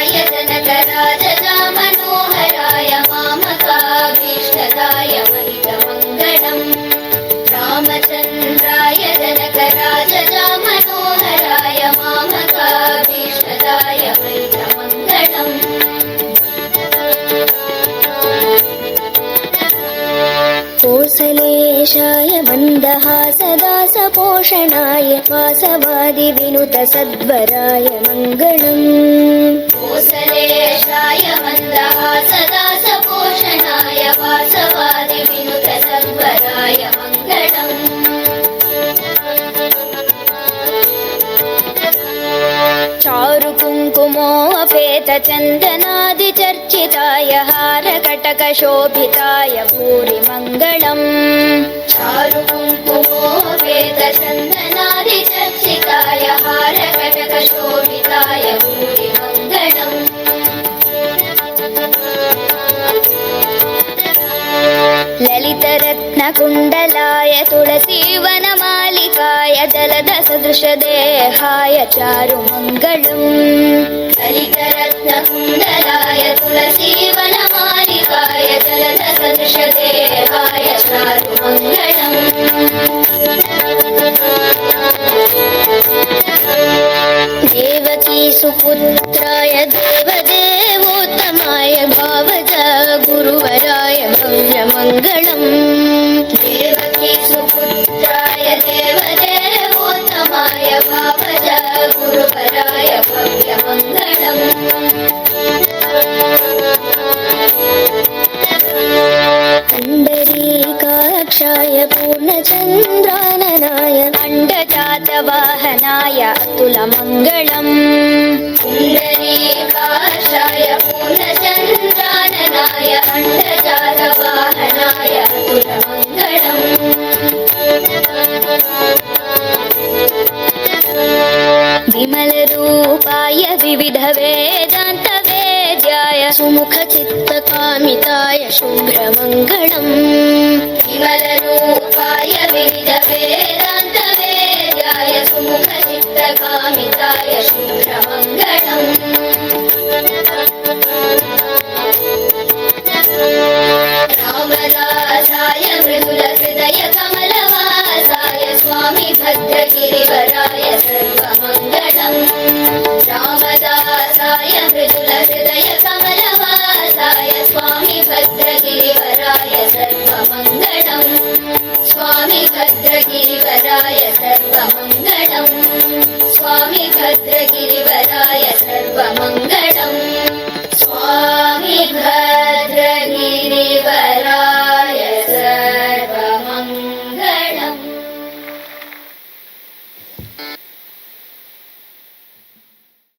रामचन्द्राय जनकराजजा मनोहराय मामकाभीष्टदाय महितमङ्गलम् रामचन्द्राय जनकराजजा मनोहराय मामकाभीष्टदाय महितमङ्गलम् कोसलेशाय मन्दहासदासपोषणाय वासवादिविनुतसद्वराय मङ्गलम् कोसलेशाय मन्दहासदासपोषणाय वासवादिविनुतसद्वराय मङ्गलम् चारुकुङ्कुमोपेतचन्दनादिचर्चिताय हारकटकशोभिताय भूरि मङ्गलम् चारुकुङ्कुमोपेतचन्दनादिचर्चिताय हारकटकशोभिताय भूरि मङ्गलम् ललितरत्नकुण्डलाय तुलसीवनमालिकाय दलदसदृशदेहाय चारुमङ्गलम् ललितरत्नकुण्डलाय तुलसीवनमालिकाय जलदसदृशदेहाय चारुमङ्गलम् देवकी सुपुत्राय देवदेवोत्तमाय भावज गुरुवराय भव्यमङ्गलम् देवकी सुपुत्राय देवदेवोत्तमाय भावज गुरुवराय भव्यमङ्गलम् पुण्डरीकाक्षाय पूर्णचन्द्राननाय अण्डजातवाहनाय अतुलमङ्गलम् पुण्डरीकाक्षाय पूर्णचन्द्राननाय अण्डजातवाहनाय अतुलमङ्गलम् विमलरूपाय विविधवेदान्तवेद्याय सुमुखचित्तकामिताय शुभ्रमङ्गलम् विमलरूपाय विविधवेदान्तवेद्याय सुमुखचित्तकामिताय शुभ्रमङ्गलम् रामदासाय मृदुलहृदय कमलवासाय स्वामी भद्रगिरिवराय सर्वमङ्गलम् रामदासाय मृदुलहृदय कमलवासाय स्वामी भद्रगिरिवराय सर्वमङ्गलम् स्वामी भद्रगिरिवराय सर्वमङ्गलम् स्वामी भद्रगिरिवराय सर्वमङ्गलम् स्वामी